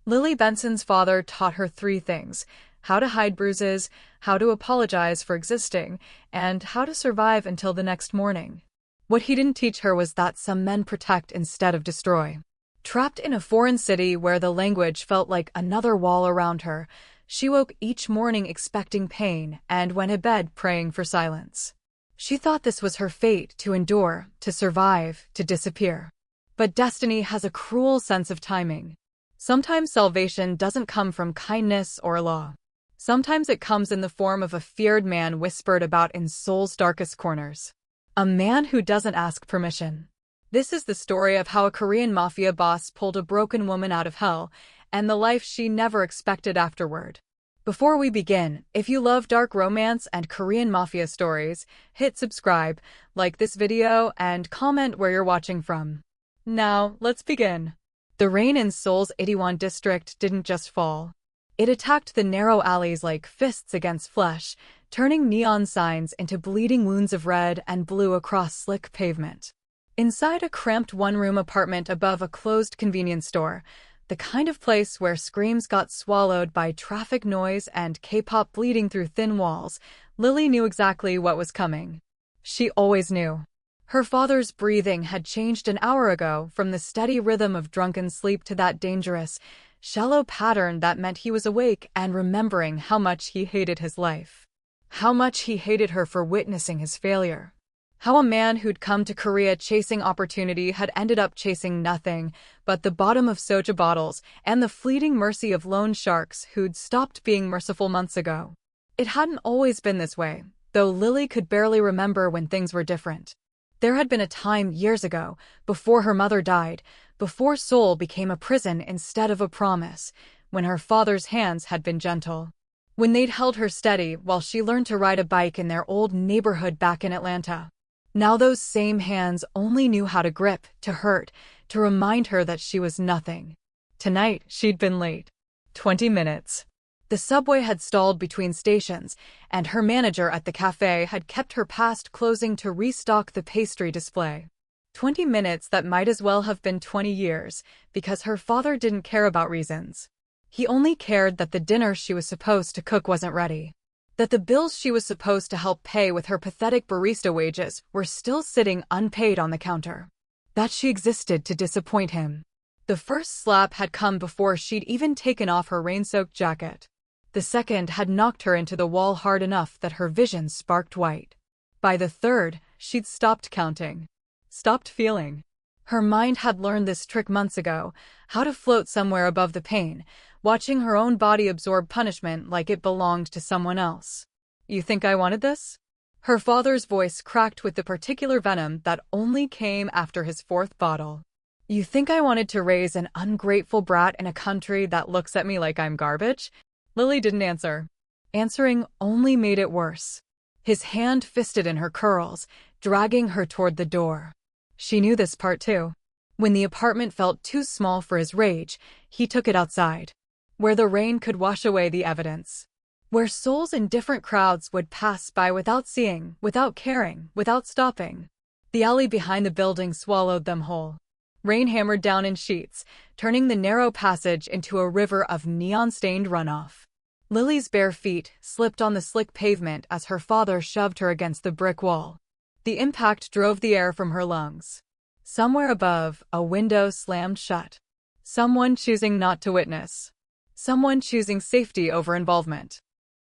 Lily Benson's father taught her three things: how to hide bruises, how to apologize for existing, and how to survive until the next morning. What he didn't teach her was that some men protect instead of destroy. Trapped in a foreign city where the language felt like another wall around her, she woke each morning expecting pain and went to bed praying for silence. She thought this was her fate: to endure, to survive, to disappear. But destiny has a cruel sense of timing. Sometimes salvation doesn't come from kindness or law. Sometimes it comes in the form of a feared man whispered about in Seoul's darkest corners. A man who doesn't ask permission. This is the story of how a Korean mafia boss pulled a broken woman out of hell, and the life she never expected afterward. Before we begin, if you love dark romance and Korean mafia stories, hit subscribe, like this video, and comment where you're watching from. Now, let's begin. The rain in Seoul's Itaewon district didn't just fall. It attacked the narrow alleys like fists against flesh, turning neon signs into bleeding wounds of red and blue across slick pavement. Inside a cramped one-room apartment above a closed convenience store, the kind of place where screams got swallowed by traffic noise and K-pop bleeding through thin walls, Lily knew exactly what was coming. She always knew. Her father's breathing had changed an hour ago, from the steady rhythm of drunken sleep to that dangerous, shallow pattern that meant he was awake and remembering how much he hated his life. How much he hated her for witnessing his failure. How a man who'd come to Korea chasing opportunity had ended up chasing nothing but the bottom of soju bottles and the fleeting mercy of loan sharks who'd stopped being merciful months ago. It hadn't always been this way, though Lily could barely remember when things were different. There had been a time years ago, before her mother died, before Seoul became a prison instead of a promise, when her father's hands had been gentle. When they'd held her steady while she learned to ride a bike in their old neighborhood back in Atlanta. Now those same hands only knew how to grip, to hurt, to remind her that she was nothing. Tonight, she'd been late. 20 minutes. The subway had stalled between stations, and her manager at the cafe had kept her past closing to restock the pastry display. 20 minutes that might as well have been 20 years, because her father didn't care about reasons. He only cared that the dinner she was supposed to cook wasn't ready. That the bills she was supposed to help pay with her pathetic barista wages were still sitting unpaid on the counter. That she existed to disappoint him. The first slap had come before she'd even taken off her rain-soaked jacket. The second had knocked her into the wall hard enough that her vision sparked white. By the third, she'd stopped counting. Stopped feeling. Her mind had learned this trick months ago, how to float somewhere above the pain, watching her own body absorb punishment like it belonged to someone else. "You think I wanted this?" Her father's voice cracked with the particular venom that only came after his fourth bottle. "You think I wanted to raise an ungrateful brat in a country that looks at me like I'm garbage?" Lily didn't answer. Answering only made it worse. His hand fisted in her curls, dragging her toward the door. She knew this part too. When the apartment felt too small for his rage, he took it outside. Where the rain could wash away the evidence. Where souls in different crowds would pass by without seeing, without caring, without stopping. The alley behind the building swallowed them whole. Rain hammered down in sheets, turning the narrow passage into a river of neon-stained runoff. Lily's bare feet slipped on the slick pavement as her father shoved her against the brick wall. The impact drove the air from her lungs. Somewhere above, a window slammed shut. Someone choosing not to witness. Someone choosing safety over involvement.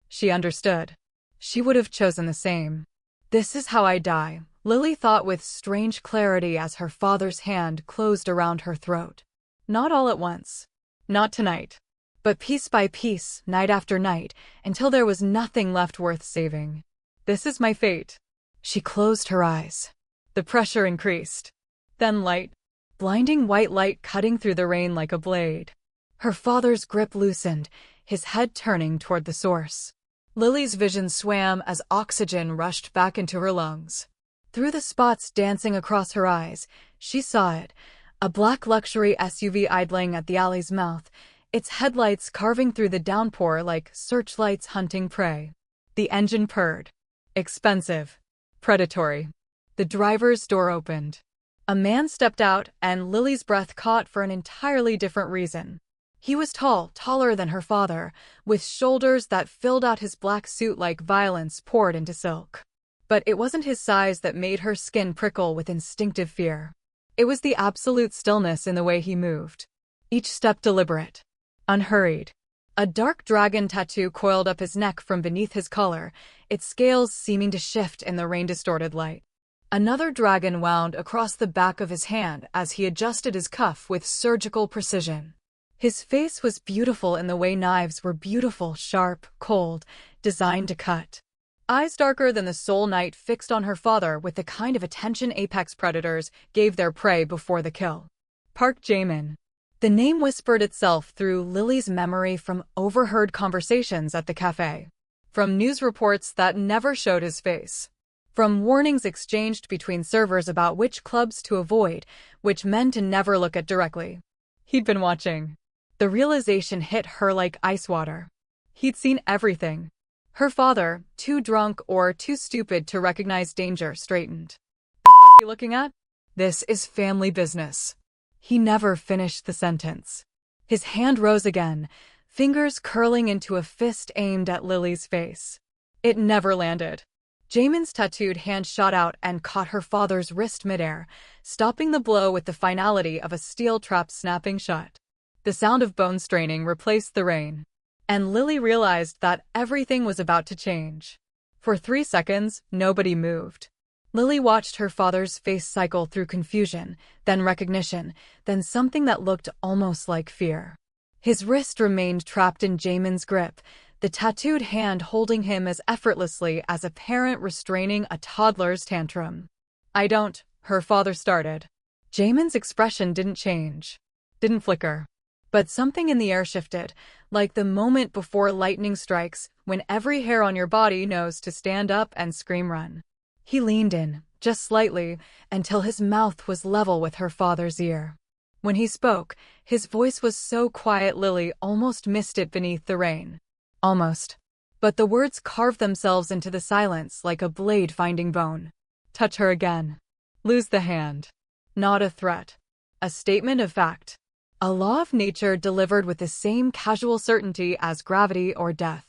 She understood. She would have chosen the same. "This is how I die," Lily thought with strange clarity as her father's hand closed around her throat. Not all at once. Not tonight. But piece by piece, night after night, until there was nothing left worth saving. "This is my fate." She closed her eyes. The pressure increased. Then light. Blinding white light cutting through the rain like a blade. Her father's grip loosened, his head turning toward the source. Lily's vision swam as oxygen rushed back into her lungs. Through the spots dancing across her eyes, she saw it, a black luxury SUV idling at the alley's mouth, its headlights carving through the downpour like searchlights hunting prey. The engine purred. Expensive. Predatory. The driver's door opened. A man stepped out, and Lily's breath caught for an entirely different reason. He was tall, taller than her father, with shoulders that filled out his black suit like violence poured into silk. But it wasn't his size that made her skin prickle with instinctive fear. It was the absolute stillness in the way he moved. Each step deliberate, unhurried. A dark dragon tattoo coiled up his neck from beneath his collar, its scales seeming to shift in the rain-distorted light. Another dragon wound across the back of his hand as he adjusted his cuff with surgical precision. His face was beautiful in the way knives were beautiful, sharp, cold, designed to cut. Eyes darker than the Seoul night fixed on her father with the kind of attention apex predators gave their prey before the kill. Park Jaemin. The name whispered itself through Lily's memory from overheard conversations at the cafe, from news reports that never showed his face, from warnings exchanged between servers about which clubs to avoid, which men to never look at directly. He'd been watching. The realization hit her like ice water. He'd seen everything. Her father, too drunk or too stupid to recognize danger, straightened. "The fuck you looking at? This is family business." He never finished the sentence. His hand rose again, fingers curling into a fist aimed at Lily's face. It never landed. Jaemin's tattooed hand shot out and caught her father's wrist midair, stopping the blow with the finality of a steel trap snapping shut. The sound of bone straining replaced the rain, and Lily realized that everything was about to change. For 3 seconds, nobody moved. Lily watched her father's face cycle through confusion, then recognition, then something that looked almost like fear. His wrist remained trapped in Jaemin's grip, the tattooed hand holding him as effortlessly as a parent restraining a toddler's tantrum. "I don't," her father started. Jaemin's expression didn't change, didn't flicker. But something in the air shifted, like the moment before lightning strikes, when every hair on your body knows to stand up and scream run. He leaned in, just slightly, until his mouth was level with her father's ear. When he spoke, his voice was so quiet Lily almost missed it beneath the rain. Almost. But the words carved themselves into the silence like a blade finding bone. "Touch her again. Lose the hand." Not a threat. A statement of fact. A law of nature delivered with the same casual certainty as gravity or death.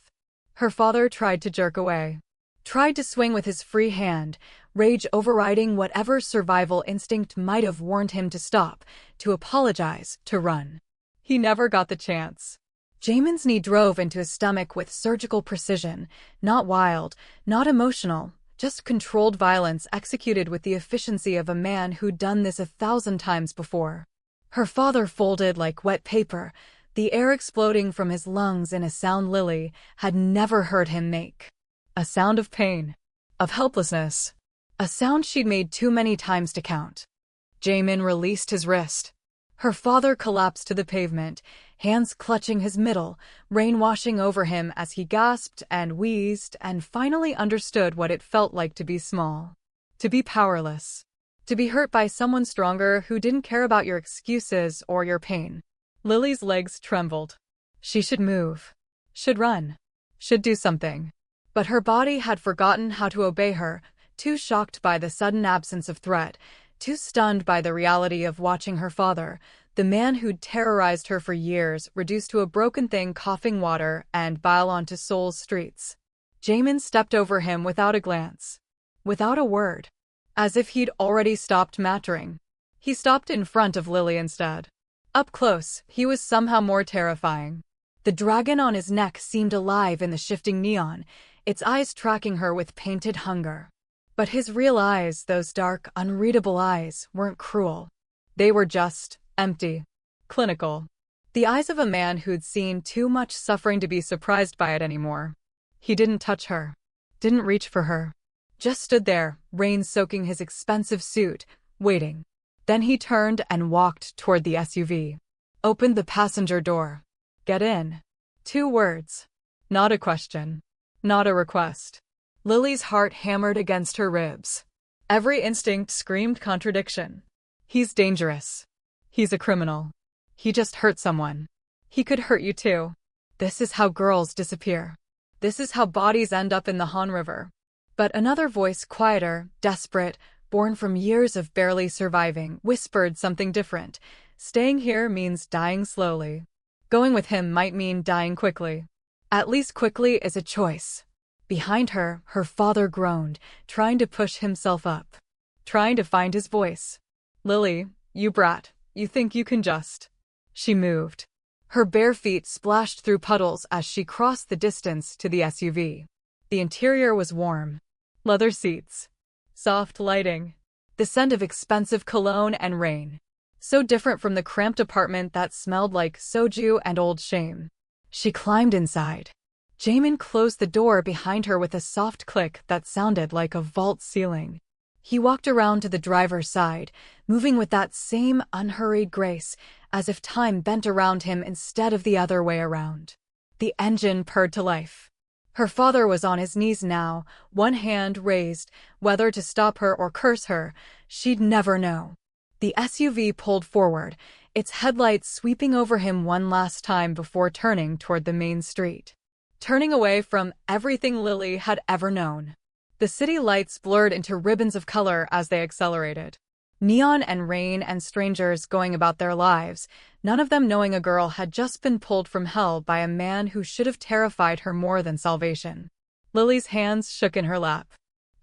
Her father tried to jerk away. Tried to swing with his free hand, rage overriding whatever survival instinct might have warned him to stop, to apologize, to run. He never got the chance. Jaemin's knee drove into his stomach with surgical precision, not wild, not emotional, just controlled violence executed with the efficiency of a man who'd done this 1,000 times before. Her father folded like wet paper, the air exploding from his lungs in a sound Lily had never heard him make. A sound of pain, of helplessness, a sound she'd made too many times to count. Jaemin released his wrist. Her father collapsed to the pavement, hands clutching his middle, rain washing over him as he gasped and wheezed and finally understood what it felt like to be small, to be powerless, to be hurt by someone stronger who didn't care about your excuses or your pain. Lily's legs trembled. She should move, should run, should do something. But her body had forgotten how to obey her, too shocked by the sudden absence of threat, too stunned by the reality of watching her father, the man who'd terrorized her for years, reduced to a broken thing coughing water and bile onto Seoul's streets. Jaemin stepped over him without a glance, without a word, as if he'd already stopped mattering. He stopped in front of Lily instead. Up close, he was somehow more terrifying. The dragon on his neck seemed alive in the shifting neon, its eyes tracking her with painted hunger. But his real eyes, those dark, unreadable eyes, weren't cruel. They were just empty, clinical. The eyes of a man who'd seen too much suffering to be surprised by it anymore. He didn't touch her, didn't reach for her. Just stood there, rain soaking his expensive suit, waiting. Then he turned and walked toward the SUV. Opened the passenger door. "Get in." 2 words. Not a question. Not a request. Lily's heart hammered against her ribs. Every instinct screamed contradiction. He's dangerous. He's a criminal. He just hurt someone. He could hurt you too. This is how girls disappear. This is how bodies end up in the Han River. But another voice, quieter, desperate, born from years of barely surviving, whispered something different. Staying here means dying slowly. Going with him might mean dying quickly. At least quickly is a choice. Behind her, her father groaned, trying to push himself up, trying to find his voice. "Lily, you brat, you think you can just..." She moved. Her bare feet splashed through puddles as she crossed the distance to the SUV. The interior was warm. Leather seats. Soft lighting. The scent of expensive cologne and rain. So different from the cramped apartment that smelled like soju and old shame. She climbed inside. Jamin closed the door behind her with a soft click that sounded like a vault ceiling. He walked around to the driver's side, moving with that same unhurried grace, as if time bent around him instead of the other way around. The engine purred to life. Her father was on his knees now, one hand raised, whether to stop her or curse her, she'd never know. The SUV pulled forward, its headlights sweeping over him one last time before turning toward the main street. Turning away from everything Lily had ever known. The city lights blurred into ribbons of color as they accelerated. Neon and rain and strangers going about their lives, none of them knowing a girl had just been pulled from hell by a man who should have terrified her more than salvation. Lily's hands shook in her lap.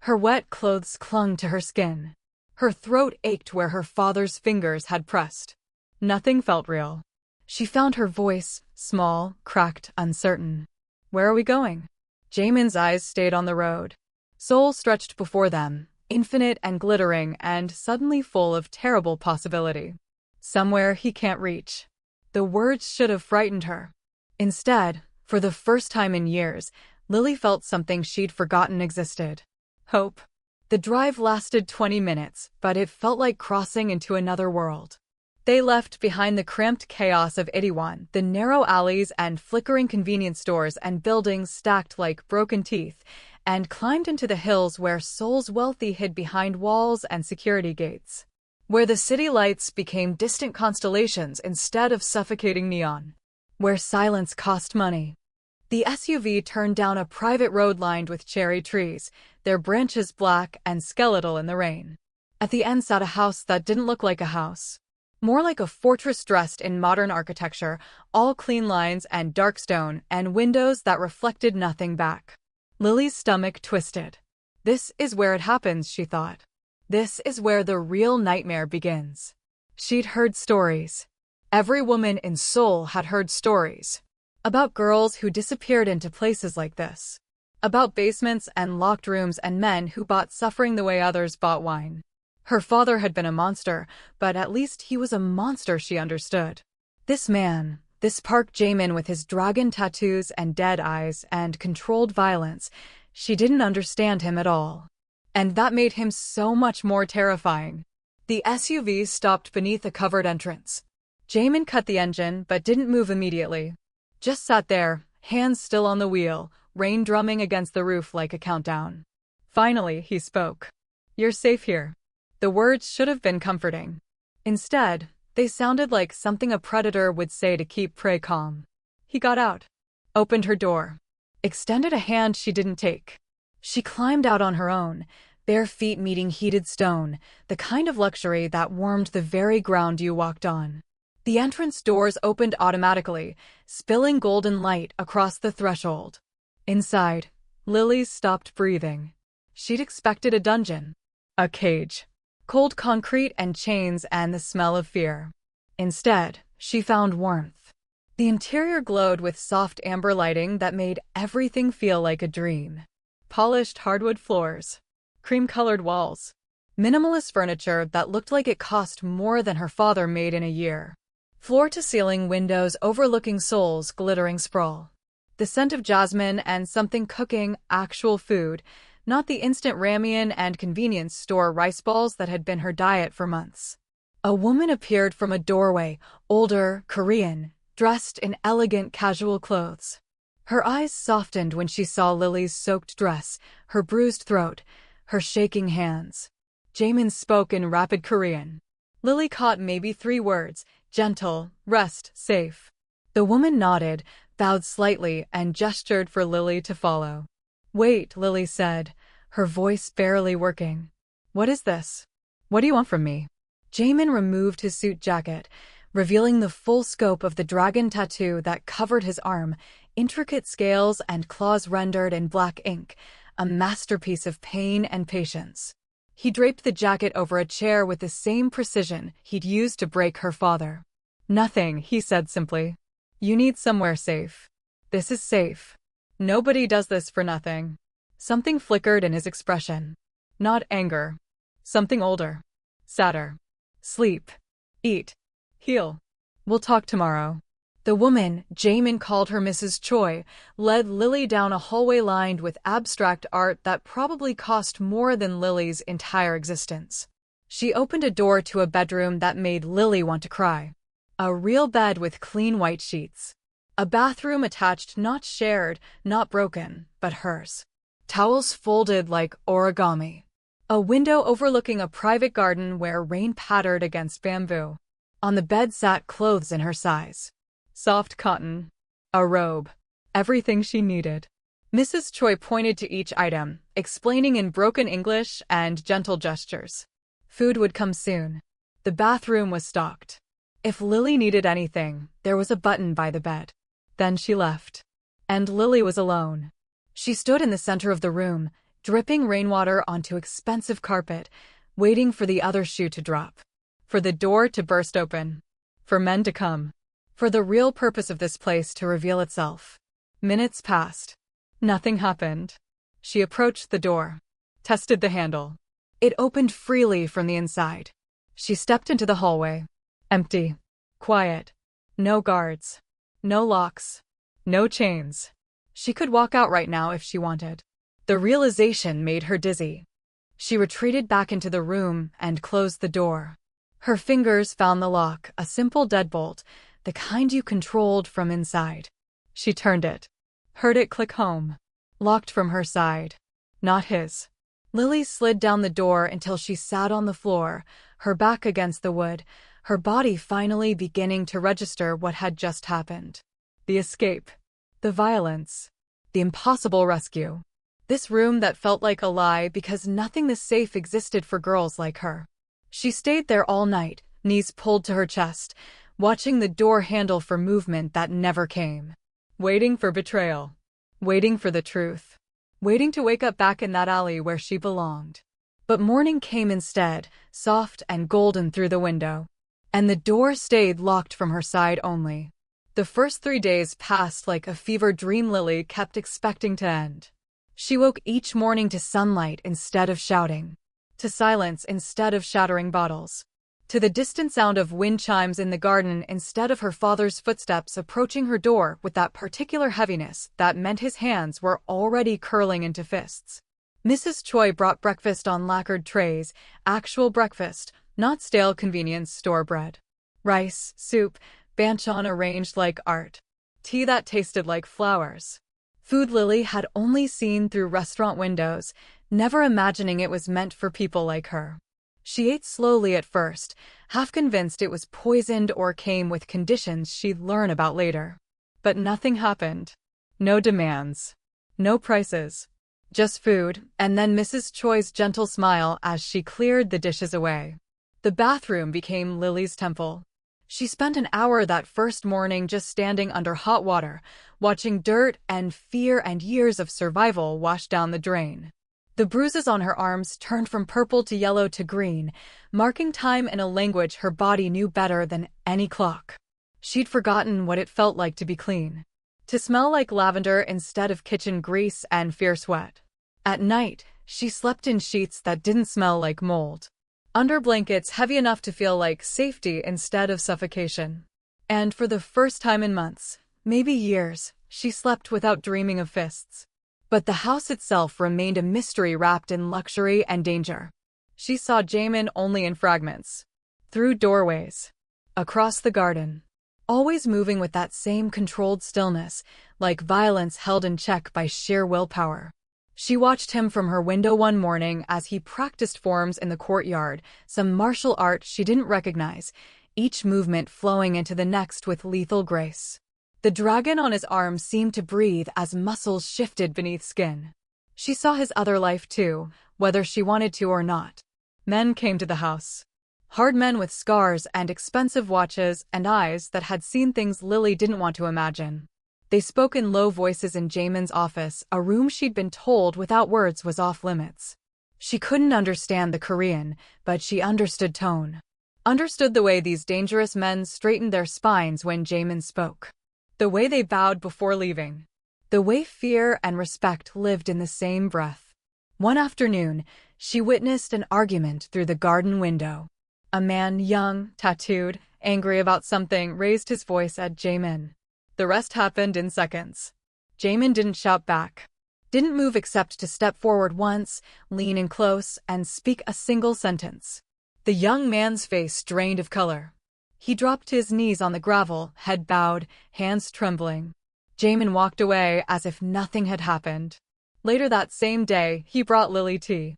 Her wet clothes clung to her skin. Her throat ached where her father's fingers had pressed. Nothing felt real. She found her voice, small, cracked, uncertain. "Where are we going?" Jamin's eyes stayed on the road. Seoul stretched before them, infinite and glittering and suddenly full of terrible possibility. Somewhere he can't reach. The words should have frightened her. Instead, for the first time in years, Lily felt something she'd forgotten existed. Hope. The drive lasted 20 minutes, but it felt like crossing into another world. They left behind the cramped chaos of Itaewon, the narrow alleys and flickering convenience stores and buildings stacked like broken teeth, and climbed into the hills where Seoul's wealthy hid behind walls and security gates. Where the city lights became distant constellations instead of suffocating neon. Where silence cost money. The SUV turned down a private road lined with cherry trees, their branches black and skeletal in the rain. At the end sat a house that didn't look like a house. More like a fortress dressed in modern architecture, all clean lines and dark stone, and windows that reflected nothing back. Lily's stomach twisted. This is where it happens, she thought. This is where the real nightmare begins. She'd heard stories. Every woman in Seoul had heard stories. About girls who disappeared into places like this. About basements and locked rooms and men who bought suffering the way others bought wine. Her father had been a monster, but at least he was a monster she understood. This man, this Park Jamin with his dragon tattoos and dead eyes and controlled violence, she didn't understand him at all. And that made him so much more terrifying. The SUV stopped beneath a covered entrance. Jamin cut the engine but didn't move immediately. Just sat there, hands still on the wheel, rain drumming against the roof like a countdown. Finally, he spoke. "You're safe here." The words should have been comforting. Instead, they sounded like something a predator would say to keep prey calm. He got out, opened her door, extended a hand she didn't take. She climbed out on her own, bare feet meeting heated stone, the kind of luxury that warmed the very ground you walked on. The entrance doors opened automatically, spilling golden light across the threshold. Inside, Lily stopped breathing. She'd expected a dungeon, a cage. Cold concrete and chains and the smell of fear. Instead, she found warmth. The interior glowed with soft amber lighting that made everything feel like a dream. Polished hardwood floors. Cream-colored walls. Minimalist furniture that looked like it cost more than her father made in a year. Floor-to-ceiling windows overlooking Seoul's glittering sprawl. The scent of jasmine and something cooking, actual food, not the instant ramen and convenience store rice balls that had been her diet for months. A woman appeared from a doorway, older, Korean, dressed in elegant casual clothes. Her eyes softened when she saw Lily's soaked dress, her bruised throat, her shaking hands. Jamin spoke in rapid Korean. Lily caught maybe 3 words: gentle, rest, safe. The woman nodded, bowed slightly, and gestured for Lily to follow. "Wait," Lily said, her voice barely working. "What is this? What do you want from me?" Jamin removed his suit jacket, revealing the full scope of the dragon tattoo that covered his arm, intricate scales and claws rendered in black ink, a masterpiece of pain and patience. He draped the jacket over a chair with the same precision he'd used to break her father. "Nothing," he said simply. "You need somewhere safe. This is safe. Nobody does this for nothing." Something flickered in his expression. Not anger. Something older. Sadder. "Sleep. Eat. Heal. We'll talk tomorrow." The woman, Jamin called her Mrs. Choi, led Lily down a hallway lined with abstract art that probably cost more than Lily's entire existence. She opened a door to a bedroom that made Lily want to cry. A real bed with clean white sheets. A bathroom attached, not shared, not broken, but hers. Towels folded like origami. A window overlooking a private garden where rain pattered against bamboo. On the bed sat clothes in her size. Soft cotton. A robe. Everything she needed. Mrs. Choi pointed to each item, explaining in broken English and gentle gestures. Food would come soon. The bathroom was stocked. If Lily needed anything, there was a button by the bed. Then she left. And Lily was alone. She stood in the center of the room, dripping rainwater onto expensive carpet, waiting for the other shoe to drop. For the door to burst open. For men to come. For the real purpose of this place to reveal itself. Minutes passed. Nothing happened. She approached the door. Tested the handle. It opened freely from the inside. She stepped into the hallway. Empty. Quiet. No guards. No locks. No chains. She could walk out right now if she wanted. The realization made her dizzy. She retreated back into the room and closed the door. Her fingers found the lock, a simple deadbolt, the kind you controlled from inside. She turned it. Heard it click home. Locked from her side. Not his. Lily slid down the door until she sat on the floor, her back against the wood, her body finally beginning to register what had just happened. The escape. The violence. The impossible rescue. This room that felt like a lie because nothing this safe existed for girls like her. She stayed there all night, knees pulled to her chest, watching the door handle for movement that never came. Waiting for betrayal. Waiting for the truth. Waiting to wake up back in that alley where she belonged. But morning came instead, soft and golden through the window. And the door stayed locked from her side only. The first 3 days passed like a fever dream Lily kept expecting to end. She woke each morning to sunlight instead of shouting. To silence instead of shattering bottles. To the distant sound of wind chimes in the garden instead of her father's footsteps approaching her door with that particular heaviness that meant his hands were already curling into fists. Mrs. Choi brought breakfast on lacquered trays, actual breakfast, not stale convenience store bread. Rice, soup, banchan arranged like art. Tea that tasted like flowers. Food Lily had only seen through restaurant windows, never imagining it was meant for people like her. She ate slowly at first, half convinced it was poisoned or came with conditions she'd learn about later. But nothing happened. No demands. No prices. Just food, and then Mrs. Choi's gentle smile as she cleared the dishes away. The bathroom became Lily's temple. She spent an hour that first morning just standing under hot water, watching dirt and fear and years of survival wash down the drain. The bruises on her arms turned from purple to yellow to green, marking time in a language her body knew better than any clock. She'd forgotten what it felt like to be clean. To smell like lavender instead of kitchen grease and fierce wet. At night, she slept in sheets that didn't smell like mold. Under blankets heavy enough to feel like safety instead of suffocation. And for the first time in months, maybe years, she slept without dreaming of fists. But the house itself remained a mystery wrapped in luxury and danger. She saw Jamin only in fragments. Through doorways. Across the garden. Always moving with that same controlled stillness, like violence held in check by sheer willpower. She watched him from her window one morning as he practiced forms in the courtyard, some martial art she didn't recognize, each movement flowing into the next with lethal grace. The dragon on his arm seemed to breathe as muscles shifted beneath skin. She saw his other life too, whether she wanted to or not. Men came to the house. Hard men with scars and expensive watches and eyes that had seen things Lily didn't want to imagine. They spoke in low voices in Jamin's office, a room she'd been told without words was off limits. She couldn't understand the Korean, but she understood tone. Understood the way these dangerous men straightened their spines when Jamin spoke. The way they bowed before leaving. The way fear and respect lived in the same breath. One afternoon, she witnessed an argument through the garden window. A man, young, tattooed, angry about something, raised his voice at Jamin. The rest happened in seconds. Jamin didn't shout back. Didn't move except to step forward once, lean in close, and speak a single sentence. The young man's face drained of color. He dropped to his knees on the gravel, head bowed, hands trembling. Jamin walked away as if nothing had happened. Later that same day, he brought Lily tea.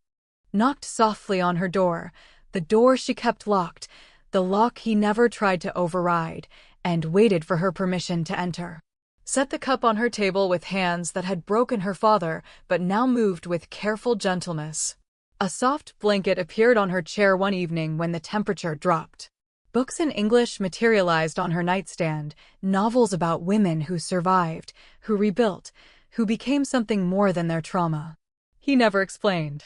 Knocked softly on her door, the door she kept locked, the lock he never tried to override, and waited for her permission to enter. Set the cup on her table with hands that had broken her father, but now moved with careful gentleness. A soft blanket appeared on her chair one evening when the temperature dropped. Books in English materialized on her nightstand, novels about women who survived, who rebuilt, who became something more than their trauma. He never explained.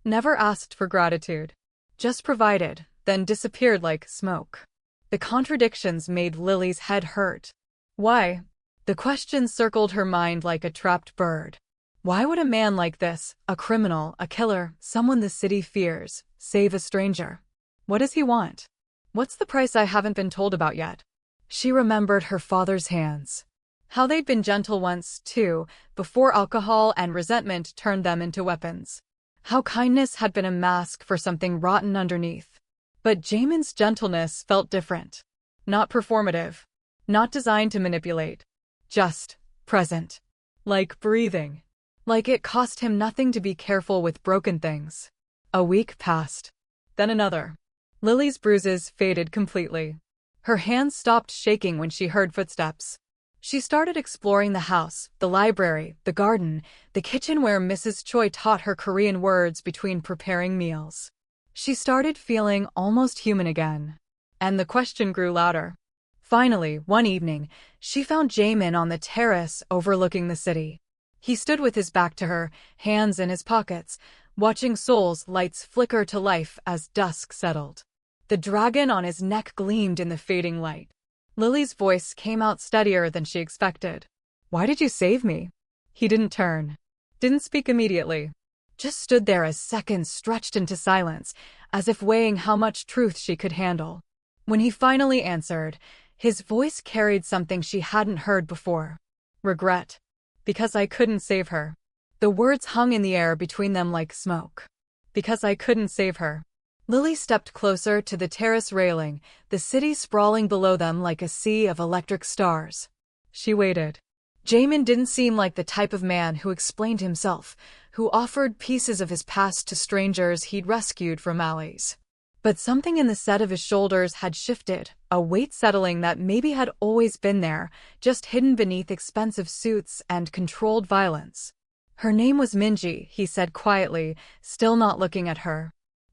Never asked for gratitude. Just provided, then disappeared like smoke. The contradictions made Lily's head hurt. Why? The question circled her mind like a trapped bird. Why would a man like this, a criminal, a killer, someone the city fears, save a stranger? What does he want? What's the price I haven't been told about yet? She remembered her father's hands. How they'd been gentle once, too, before alcohol and resentment turned them into weapons. How kindness had been a mask for something rotten underneath. But Jamin's gentleness felt different. Not performative. Not designed to manipulate. Just present. Like breathing. Like it cost him nothing to be careful with broken things. A week passed. Then another. Lily's bruises faded completely. Her hands stopped shaking when she heard footsteps. She started exploring the house, the library, the garden, the kitchen where Mrs. Choi taught her Korean words between preparing meals. She started feeling almost human again. And the question grew louder. Finally, one evening, she found Jamin on the terrace overlooking the city. He stood with his back to her, hands in his pockets, watching Seoul's lights flicker to life as dusk settled. The dragon on his neck gleamed in the fading light. Lily's voice came out steadier than she expected. "Why did you save me?" He didn't turn. Didn't speak immediately. Just stood there as seconds stretched into silence, as if weighing how much truth she could handle. When he finally answered, his voice carried something she hadn't heard before. Regret. Because I couldn't save her. The words hung in the air between them like smoke. Because I couldn't save her. Lily stepped closer to the terrace railing, the city sprawling below them like a sea of electric stars. She waited. Jamin didn't seem like the type of man who explained himself, who offered pieces of his past to strangers he'd rescued from alleys. But something in the set of his shoulders had shifted, a weight settling that maybe had always been there, just hidden beneath expensive suits and controlled violence. Her name was Minji, he said quietly, still not looking at her.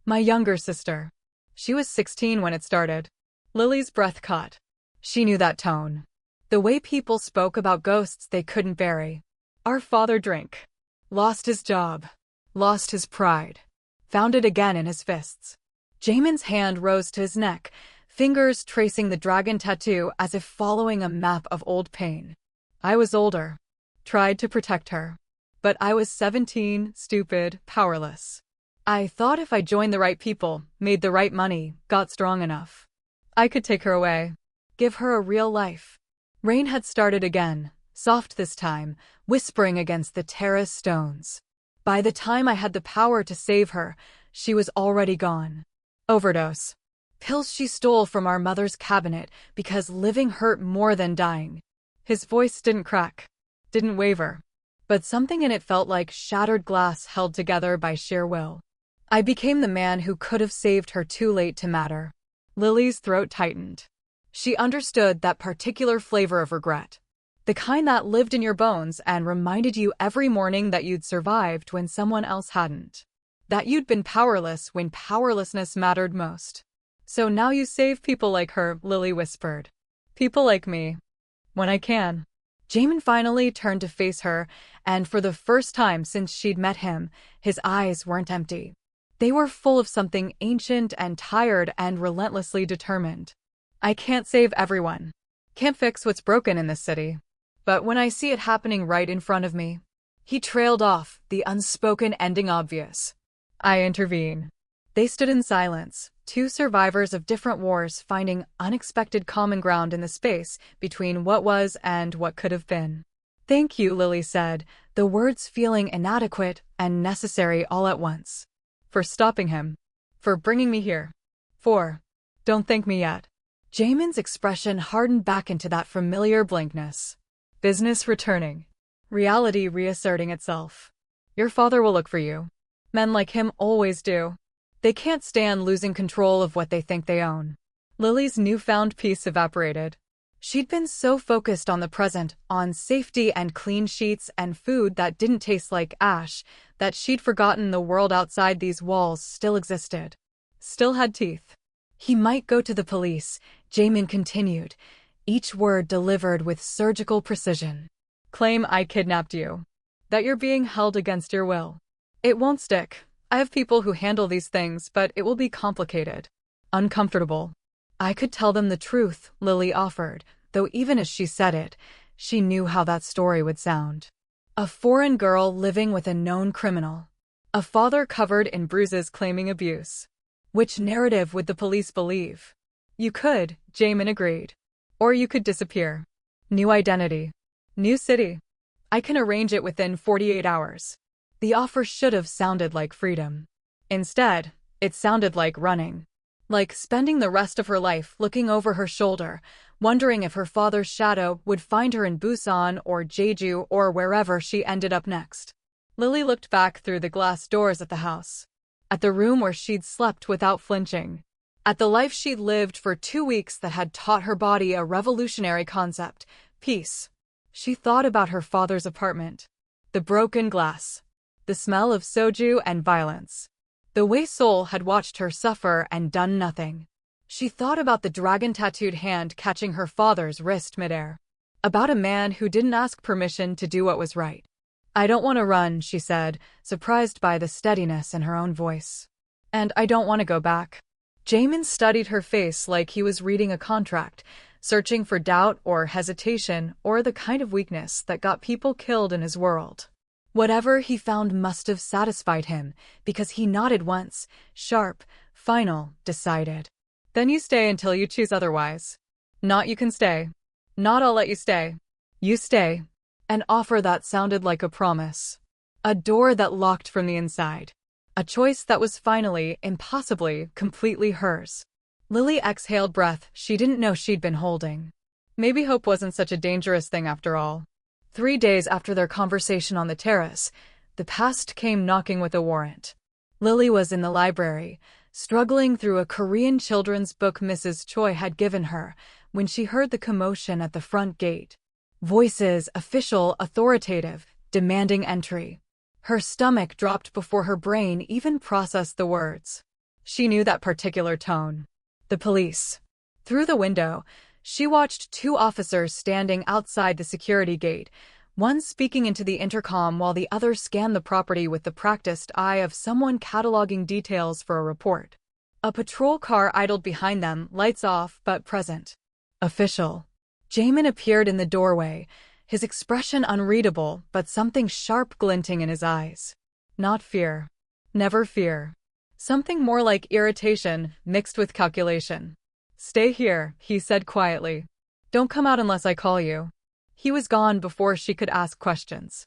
My younger sister. She was 16 when it started. Lily's breath caught. She knew that tone. The way people spoke about ghosts they couldn't bury. Our father drank. Lost his job. Lost his pride. Found it again in his fists. Jamin's hand rose to his neck, fingers tracing the dragon tattoo as if following a map of old pain. I was older. Tried to protect her. But I was 17, stupid, powerless. I thought if I joined the right people, made the right money, got strong enough, I could take her away. Give her a real life. Rain had started again, soft this time, whispering against the terrace stones. By the time I had the power to save her, she was already gone. Overdose. Pills she stole from our mother's cabinet because living hurt more than dying. His voice didn't crack. Didn't waver. But something in it felt like shattered glass held together by sheer will. I became the man who could have saved her too late to matter. Lily's throat tightened. She understood that particular flavor of regret. The kind that lived in your bones and reminded you every morning that you'd survived when someone else hadn't. That you'd been powerless when powerlessness mattered most. So now you save people like her, Lily whispered. People like me. When I can. Jamin finally turned to face her, and for the first time since she'd met him, his eyes weren't empty. They were full of something ancient and tired and relentlessly determined. I can't save everyone. Can't fix what's broken in this city. But when I see it happening right in front of me. He trailed off, the unspoken ending obvious. I intervene. They stood in silence, two survivors of different wars finding unexpected common ground in the space between what was and what could have been. Thank you, Lily said, the words feeling inadequate and necessary all at once. For stopping him. For bringing me here. Don't thank me yet. Jamin's expression hardened back into that familiar blankness. Business returning. Reality reasserting itself. Your father will look for you. Men like him always do. They can't stand losing control of what they think they own. Lily's newfound peace evaporated. She'd been so focused on the present, on safety and clean sheets and food that didn't taste like ash, that she'd forgotten the world outside these walls still existed. Still had teeth. He might go to the police, Jamin continued, each word delivered with surgical precision. Claim I kidnapped you. That you're being held against your will. It won't stick. I have people who handle these things, but it will be complicated. Uncomfortable. I could tell them the truth, Lily offered, though even as she said it, she knew how that story would sound. A foreign girl living with a known criminal. A father covered in bruises claiming abuse. Which narrative would the police believe? You could, Jamin agreed. Or you could disappear. New identity. New city. I can arrange it within 48 hours. The offer should have sounded like freedom. Instead, it sounded like running. Like spending the rest of her life looking over her shoulder, wondering if her father's shadow would find her in Busan or Jeju or wherever she ended up next. Lily looked back through the glass doors at the house. At the room where she'd slept without flinching. At the life she'd lived for 2 weeks that had taught her body a revolutionary concept, peace. She thought about her father's apartment. The broken glass. The smell of soju and violence. The way Seoul had watched her suffer and done nothing. She thought about the dragon-tattooed hand catching her father's wrist midair. About a man who didn't ask permission to do what was right. I don't want to run, she said, surprised by the steadiness in her own voice. And I don't want to go back. Jamin studied her face like he was reading a contract, searching for doubt or hesitation or the kind of weakness that got people killed in his world. Whatever he found must have satisfied him, because he nodded once, sharp, final, decided. Then you stay until you choose otherwise. Not you can stay. Not I'll let you stay. You stay. An offer that sounded like a promise. A door that locked from the inside. A choice that was finally, impossibly, completely hers. Lily exhaled breath she didn't know she'd been holding. Maybe hope wasn't such a dangerous thing after all. 3 days after their conversation on the terrace, the past came knocking with a warrant. Lily was in the library, struggling through a Korean children's book Mrs. Choi had given her, when she heard the commotion at the front gate. Voices, official, authoritative, demanding entry. Her stomach dropped before her brain even processed the words. She knew that particular tone. The police. Through the window, she watched 2 officers standing outside the security gate, one speaking into the intercom while the other scanned the property with the practiced eye of someone cataloging details for a report. A patrol car idled behind them, lights off but present. Official. Jamin appeared in the doorway, his expression unreadable but something sharp glinting in his eyes. Not fear. Never fear. Something more like irritation, mixed with calculation. Stay here, he said quietly. Don't come out unless I call you. He was gone before she could ask questions.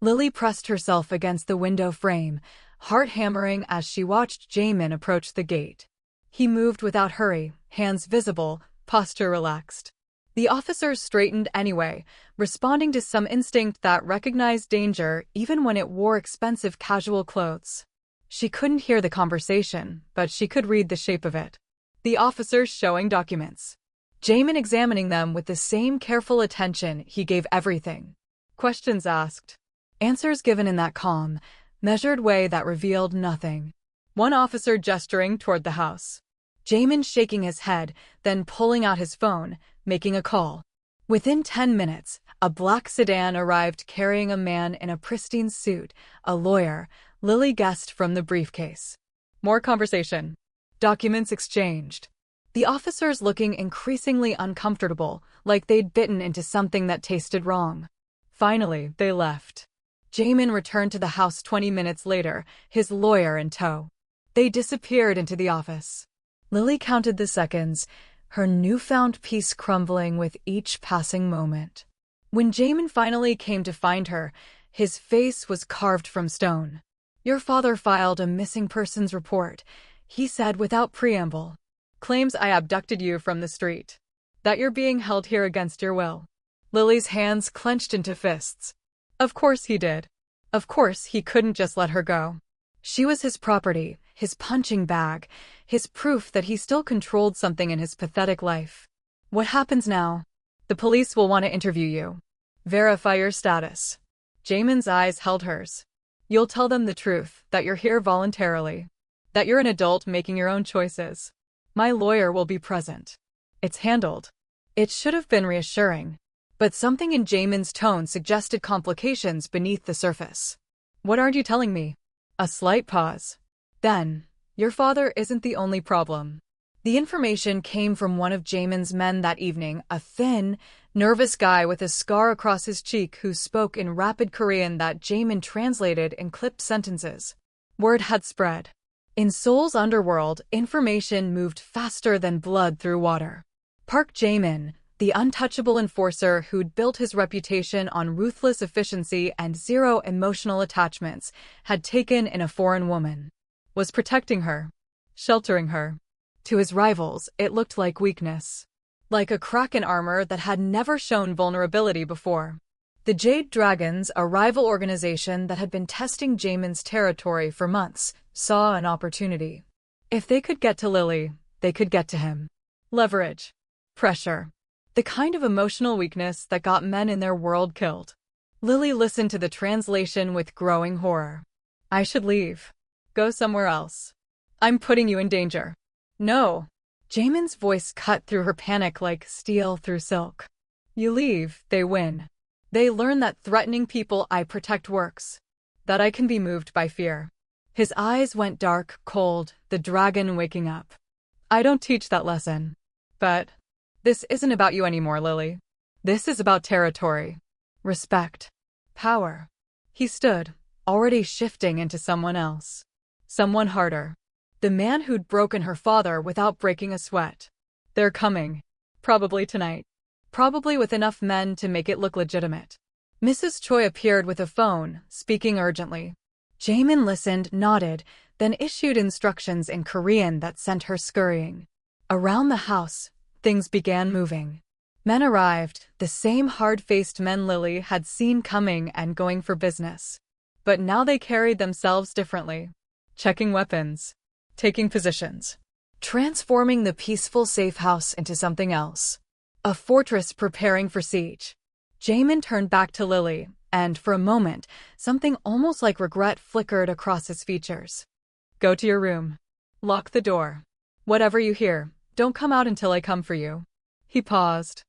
Lily pressed herself against the window frame, heart hammering as she watched Jamin approach the gate. He moved without hurry, hands visible, posture relaxed. The officers straightened anyway, responding to some instinct that recognized danger even when it wore expensive casual clothes. She couldn't hear the conversation, but she could read the shape of it. The officers showing documents. Jamin examining them with the same careful attention he gave everything. Questions asked. Answers given in that calm, measured way that revealed nothing. One officer gesturing toward the house. Jamin shaking his head, then pulling out his phone, making a call. Within 10 minutes, a black sedan arrived carrying a man in a pristine suit, a lawyer, Lily guessed from the briefcase. More conversation. Documents exchanged. The officers looking increasingly uncomfortable, like they'd bitten into something that tasted wrong. Finally, they left. Jamin returned to the house 20 minutes later, his lawyer in tow. They disappeared into the office. Lily counted the seconds, her newfound peace crumbling with each passing moment. When Jamin finally came to find her, his face was carved from stone. "Your father filed a missing persons report," he said without preamble. "Claims I abducted you from the street. That you're being held here against your will." Lily's hands clenched into fists. Of course he did. Of course he couldn't just let her go. She was his property, his punching bag, his proof that he still controlled something in his pathetic life. "What happens now? The police will want to interview you. Verify your status." Jamin's eyes held hers. "You'll tell them the truth, that you're here voluntarily. That you're an adult making your own choices. My lawyer will be present." It's handled. It should have been reassuring. But something in Jamin's tone suggested complications beneath the surface. "What aren't you telling me?" A slight pause. Then, "Your father isn't the only problem." The information came from one of Jamin's men that evening, a thin, nervous guy with a scar across his cheek who spoke in rapid Korean that Jamin translated in clipped sentences. Word had spread. In Seoul's underworld, information moved faster than blood through water. Park Jamin, the untouchable enforcer who'd built his reputation on ruthless efficiency and zero emotional attachments, had taken in a foreign woman. Was protecting her. Sheltering her. To his rivals, it looked like weakness. Like a crack in armor that had never shown vulnerability before. The Jade Dragons, a rival organization that had been testing Jamin's territory for months, saw an opportunity. If they could get to Lily, they could get to him. Leverage. Pressure. The kind of emotional weakness that got men in their world killed. Lily listened to the translation with growing horror. "I should leave. Go somewhere else. I'm putting you in danger." "No." Jamin's voice cut through her panic like steel through silk. "You leave, they win. They learn that threatening people I protect works. That I can be moved by fear." His eyes went dark, cold, the dragon waking up. "I don't teach that lesson. But this isn't about you anymore, Lily. This is about territory. Respect. Power." He stood, already shifting into someone else. Someone harder. The man who'd broken her father without breaking a sweat. "They're coming. Probably tonight. Probably with enough men to make it look legitimate." Mrs. Choi appeared with a phone, speaking urgently. Jamin listened, nodded, then issued instructions in Korean that sent her scurrying. Around the house, things began moving. Men arrived, the same hard-faced men Lily had seen coming and going for business. But now they carried themselves differently. Checking weapons. Taking positions. Transforming the peaceful safe house into something else. A fortress preparing for siege. Jamin turned back to Lily, and for a moment, something almost like regret flickered across his features. "Go to your room. Lock the door. Whatever you hear, don't come out until I come for you." He paused.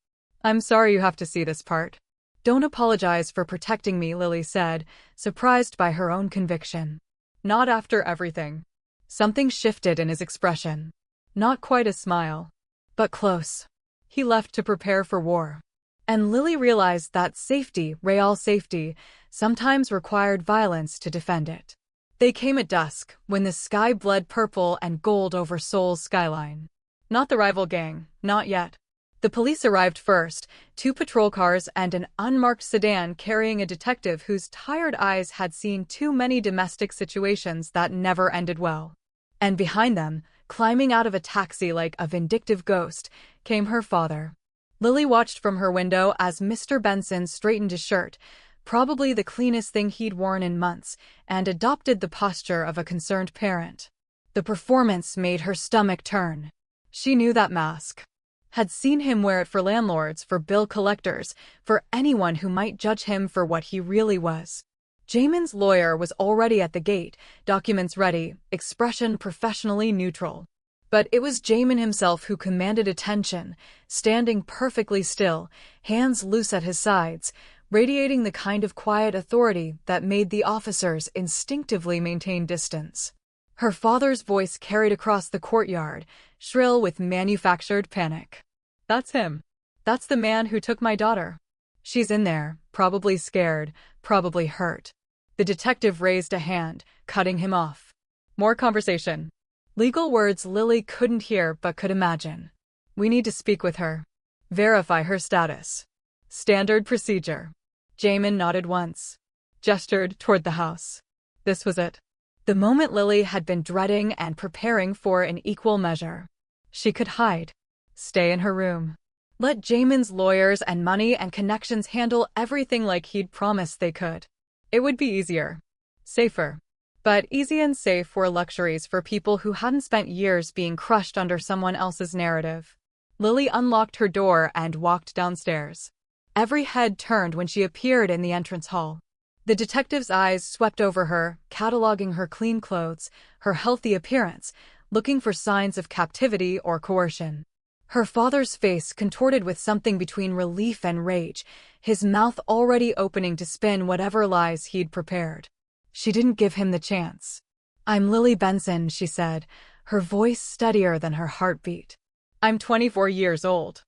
"I'm sorry you have to see this part." "Don't apologize for protecting me," Lily said, surprised by her own conviction. "Not after everything." Something shifted in his expression. Not quite a smile, but close. He left to prepare for war. And Lily realized that safety, real safety, sometimes required violence to defend it. They came at dusk, when the sky bled purple and gold over Seoul's skyline. Not the rival gang, not yet. The police arrived first, 2 patrol cars and an unmarked sedan carrying a detective whose tired eyes had seen too many domestic situations that never ended well. And behind them, climbing out of a taxi like a vindictive ghost, came her father. Lily watched from her window as Mr. Benson straightened his shirt, probably the cleanest thing he'd worn in months, and adopted the posture of a concerned parent. The performance made her stomach turn. She knew that mask. Had seen him wear it for landlords, for bill collectors, for anyone who might judge him for what he really was. Jamin's lawyer was already at the gate, documents ready, expression professionally neutral. But it was Jamin himself who commanded attention, standing perfectly still, hands loose at his sides, radiating the kind of quiet authority that made the officers instinctively maintain distance. Her father's voice carried across the courtyard, shrill with manufactured panic. "That's him. That's the man who took my daughter. She's in there, probably scared, probably hurt." The detective raised a hand, cutting him off. "More conversation." Legal words Lily couldn't hear but could imagine. "We need to speak with her. Verify her status." "Standard procedure." Jamin nodded once, gestured toward the house. This was it. The moment Lily had been dreading and preparing for in equal measure. She could hide. Stay in her room. Let Jamin's lawyers and money and connections handle everything like he'd promised they could. It would be easier. Safer. But easy and safe were luxuries for people who hadn't spent years being crushed under someone else's narrative. Lily unlocked her door and walked downstairs. Every head turned when she appeared in the entrance hall. The detective's eyes swept over her, cataloging her clean clothes, her healthy appearance, looking for signs of captivity or coercion. Her father's face contorted with something between relief and rage, his mouth already opening to spin whatever lies he'd prepared. She didn't give him the chance. "I'm Lily Benson," she said, her voice steadier than her heartbeat. "I'm 24 years old.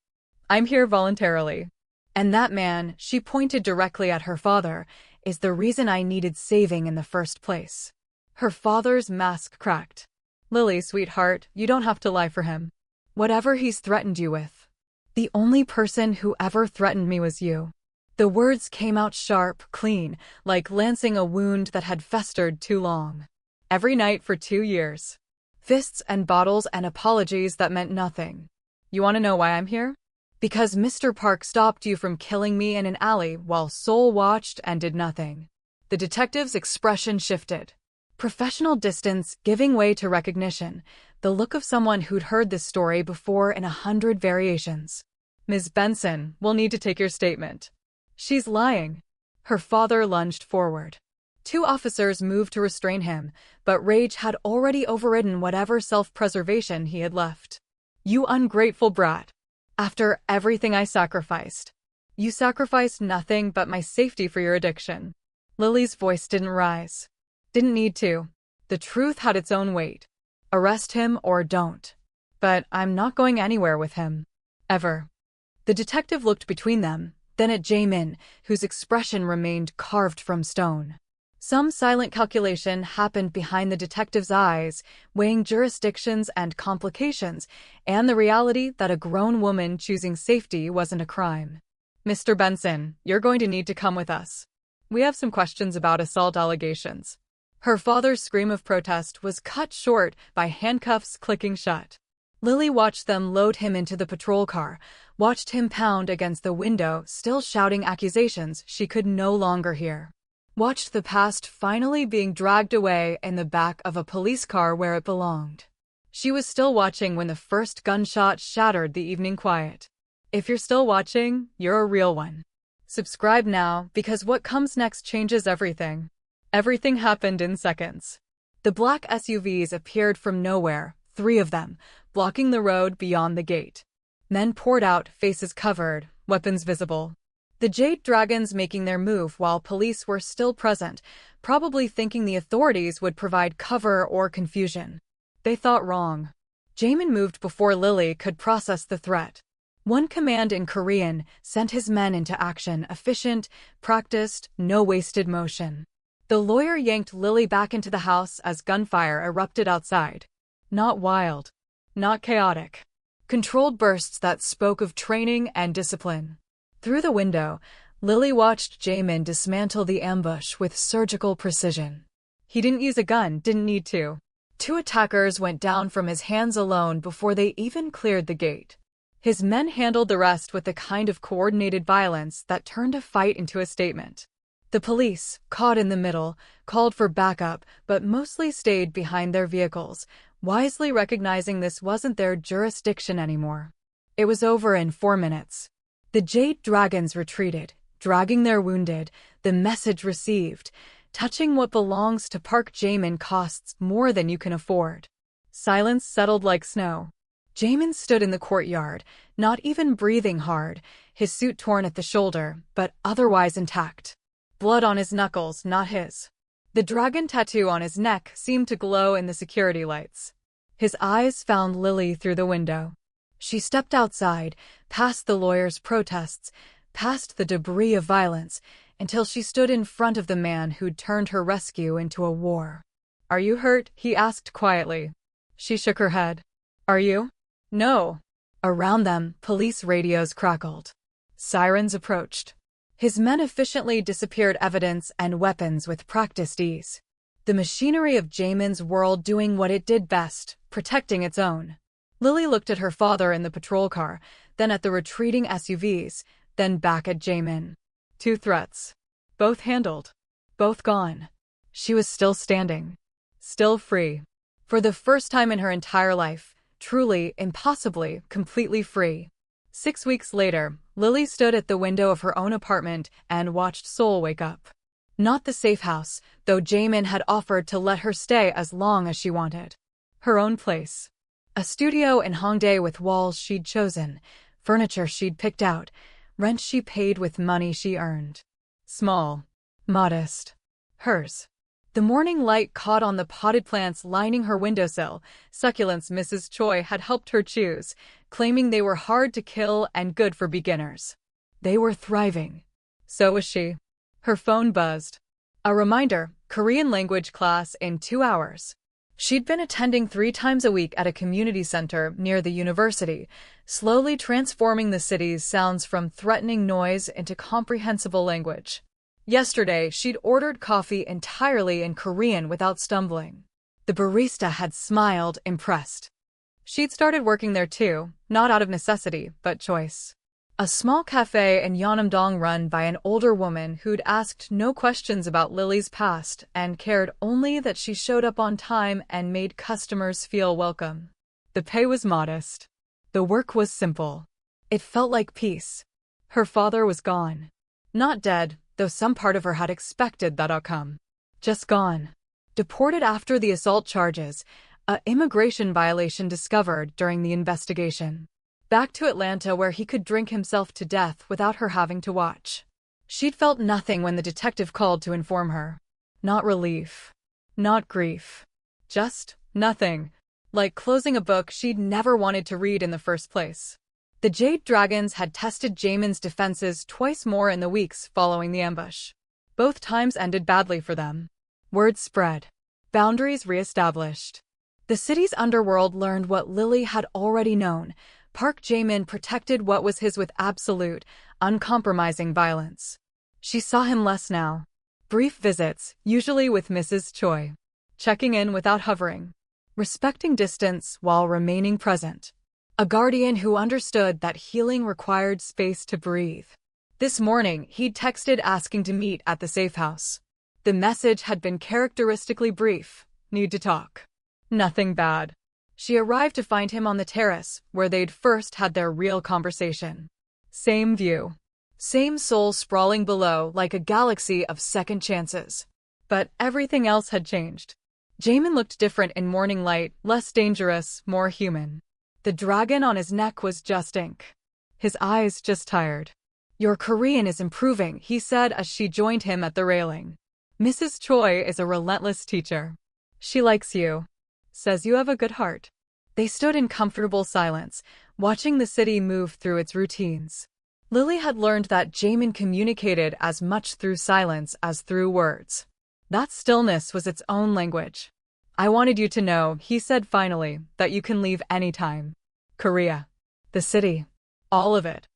I'm here voluntarily. And that man," she pointed directly at her father, "is the reason I needed saving in the first place." Her father's mask cracked. "Lily, sweetheart, you don't have to lie for him. Whatever he's threatened you with. The only person who ever threatened me was you." The words came out sharp, clean, like lancing a wound that had festered too long. Every night for 2 years. Fists and bottles and apologies that meant nothing. "You want to know why I'm here?" "Because Mr. Park stopped you from killing me in an alley while Seoul watched and did nothing." The detective's expression shifted. Professional distance giving way to recognition, the look of someone who'd heard this story before in 100 variations. "Ms. Benson, we'll need to take your statement." "She's lying." Her father lunged forward. 2 officers moved to restrain him, but rage had already overridden whatever self-preservation he had left. "You ungrateful brat. After everything I sacrificed. You sacrificed nothing but my safety for your addiction." Lily's voice didn't rise. Didn't need to. The truth had its own weight. "Arrest him or don't. But I'm not going anywhere with him. Ever." The detective looked between them, then at Jamin, whose expression remained carved from stone. Some silent calculation happened behind the detective's eyes, weighing jurisdictions and complications, and the reality that a grown woman choosing safety wasn't a crime. "Mr. Benson, you're going to need to come with us. We have some questions about assault allegations." Her father's scream of protest was cut short by handcuffs clicking shut. Lily watched them load him into the patrol car, watched him pound against the window, still shouting accusations she could no longer hear. Watched the past finally being dragged away in the back of a police car where it belonged. She was still watching when the first gunshot shattered the evening quiet. If you're still watching, you're a real one. Subscribe now, because what comes next changes everything. Everything happened in seconds. The black SUVs appeared from nowhere, 3 of them, blocking the road beyond the gate. Men poured out, faces covered, weapons visible. The Jade Dragons making their move while police were still present, probably thinking the authorities would provide cover or confusion. They thought wrong. Jamin moved before Lily could process the threat. One command in Korean sent his men into action, efficient, practiced, no wasted motion. The lawyer yanked Lily back into the house as gunfire erupted outside. Not wild. Not chaotic. Controlled bursts that spoke of training and discipline. Through the window, Lily watched Jamin dismantle the ambush with surgical precision. He didn't use a gun, didn't need to. 2 attackers went down from his hands alone before they even cleared the gate. His men handled the rest with the kind of coordinated violence that turned a fight into a statement. The police, caught in the middle, called for backup but mostly stayed behind their vehicles, wisely recognizing this wasn't their jurisdiction anymore. It was over in 4 minutes. The Jade Dragons retreated, dragging their wounded, the message received. Touching what belongs to Park Jamin costs more than you can afford. Silence settled like snow. Jamin stood in the courtyard, not even breathing hard, his suit torn at the shoulder, but otherwise intact. Blood on his knuckles, not his. The dragon tattoo on his neck seemed to glow in the security lights. His eyes found Lily through the window. She stepped outside, past the lawyer's protests, past the debris of violence, until she stood in front of the man who'd turned her rescue into a war. "Are you hurt?" he asked quietly. She shook her head. "Are you?" "No." Around them, police radios crackled. Sirens approached. His men efficiently disappeared evidence and weapons with practiced ease. The machinery of Jamin's world doing what it did best, protecting its own. Lily looked at her father in the patrol car, then at the retreating SUVs, then back at Jamin. 2 threats. Both handled. Both gone. She was still standing. Still free. For the first time in her entire life, truly, impossibly, completely free. 6 weeks later, Lily stood at the window of her own apartment and watched Seoul wake up. Not the safe house, though Jamin had offered to let her stay as long as she wanted. Her own place. A studio in Hongdae with walls she'd chosen, furniture she'd picked out, rent she paid with money she earned. Small. Modest. Hers. The morning light caught on the potted plants lining her windowsill, succulents Mrs. Choi had helped her choose, claiming they were hard to kill and good for beginners. They were thriving. So was she. Her phone buzzed. A reminder, Korean language class in 2 hours. She'd been attending 3 times a week at a community center near the university, slowly transforming the city's sounds from threatening noise into comprehensible language. Yesterday, she'd ordered coffee entirely in Korean without stumbling. The barista had smiled, impressed. She'd started working there too, not out of necessity, but choice. A small cafe in Yeonam-dong run by an older woman who'd asked no questions about Lily's past and cared only that she showed up on time and made customers feel welcome. The pay was modest. The work was simple. It felt like peace. Her father was gone. Not dead, though some part of her had expected that outcome. Just gone. Deported after the assault charges, an immigration violation discovered during the investigation. Back to Atlanta where he could drink himself to death without her having to watch. She'd felt nothing when the detective called to inform her. Not relief. Not grief. Just nothing. Like closing a book she'd never wanted to read in the first place. The Jade Dragons had tested Jamin's defenses twice more in the weeks following the ambush. Both times ended badly for them. Word spread. Boundaries reestablished. The city's underworld learned what Lily had already known. Park Jamin protected what was his with absolute, uncompromising violence. She saw him less now. Brief visits, usually with Mrs. Choi. Checking in without hovering. Respecting distance while remaining present. A guardian who understood that healing required space to breathe. This morning, he'd texted asking to meet at the safe house. The message had been characteristically brief. Need to talk. Nothing bad. She arrived to find him on the terrace, where they'd first had their real conversation. Same view. Same soul sprawling below like a galaxy of second chances. But everything else had changed. Jamin looked different in morning light, less dangerous, more human. The dragon on his neck was just ink. His eyes just tired. "Your Korean is improving," he said as she joined him at the railing. "Mrs. Choi is a relentless teacher. She likes you. Says you have a good heart." They stood in comfortable silence, watching the city move through its routines. Lily had learned that Jamin communicated as much through silence as through words. That stillness was its own language. "I wanted you to know," he said finally, "that you can leave anytime. Korea. The city. All of it.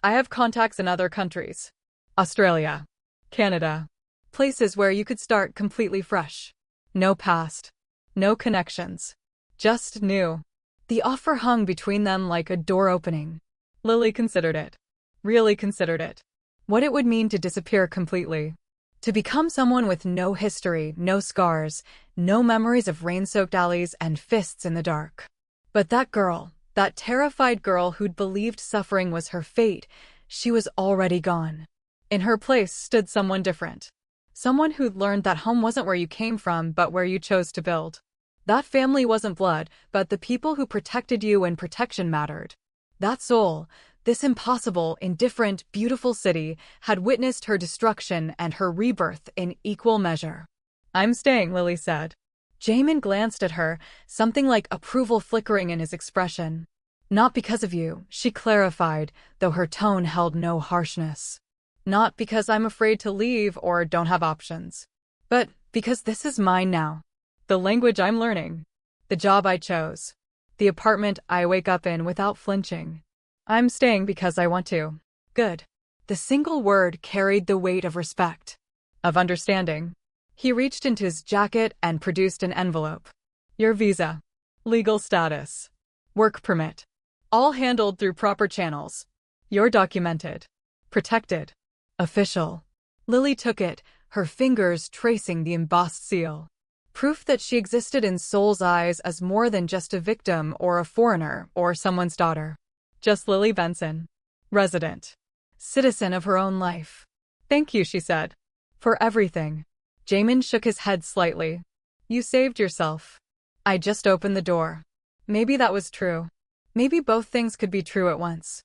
I have contacts in other countries. Australia. Canada. Places where you could start completely fresh. No past. No connections. Just new." The offer hung between them like a door opening. Lily considered it. Really considered it. What it would mean to disappear completely. To become someone with no history, no scars, no memories of rain-soaked alleys and fists in the dark. But that girl, that terrified girl who'd believed suffering was her fate, she was already gone. In her place stood someone different. Someone who'd learned that home wasn't where you came from but where you chose to build. That family wasn't blood, but the people who protected you when protection mattered. That Seoul, this impossible, indifferent, beautiful city, had witnessed her destruction and her rebirth in equal measure. I'm staying, Lily said. Jamin glanced at her, something like approval flickering in his expression. Not because of you, she clarified, though her tone held no harshness. Not because I'm afraid to leave or don't have options. But because this is mine now. The language I'm learning. The job I chose. The apartment I wake up in without flinching. I'm staying because I want to. Good. The single word carried the weight of respect. Of understanding. He reached into his jacket and produced an envelope. Your visa. Legal status. Work permit. All handled through proper channels. You're documented. Protected. Official. Lily took it, her fingers tracing the embossed seal. Proof that she existed in Seoul's eyes as more than just a victim or a foreigner or someone's daughter. Just Lily Benson. Resident. Citizen of her own life. Thank you, she said. For everything. Jamin shook his head slightly. You saved yourself. I just opened the door. Maybe that was true. Maybe both things could be true at once.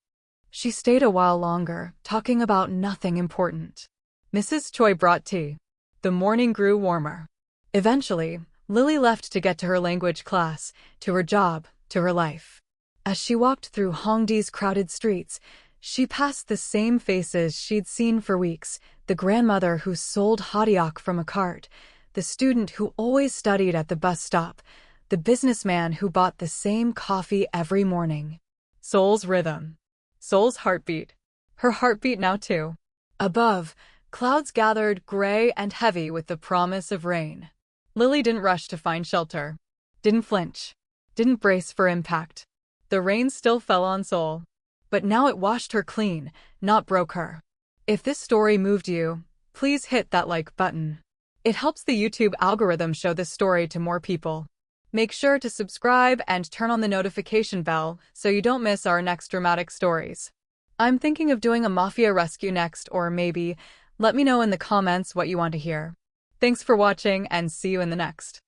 She stayed a while longer, talking about nothing important. Mrs. Choi brought tea. The morning grew warmer. Eventually, Lily left to get to her language class, to her job, to her life. As she walked through Hongdae's crowded streets, she passed the same faces she'd seen for weeks, the grandmother who sold hotteok from a cart, the student who always studied at the bus stop, the businessman who bought the same coffee every morning. Seoul's rhythm. Seoul's heartbeat. Her heartbeat now too. Above, clouds gathered gray and heavy with the promise of rain. Lily didn't rush to find shelter. Didn't flinch. Didn't brace for impact. The rain still fell on Seoul. But now it washed her clean, not broke her. If this story moved you, please hit that like button. It helps the YouTube algorithm show this story to more people. Make sure to subscribe and turn on the notification bell so you don't miss our next dramatic stories. I'm thinking of doing a Mafia rescue next, or maybe, let me know in the comments what you want to hear. Thanks for watching and see you in the next.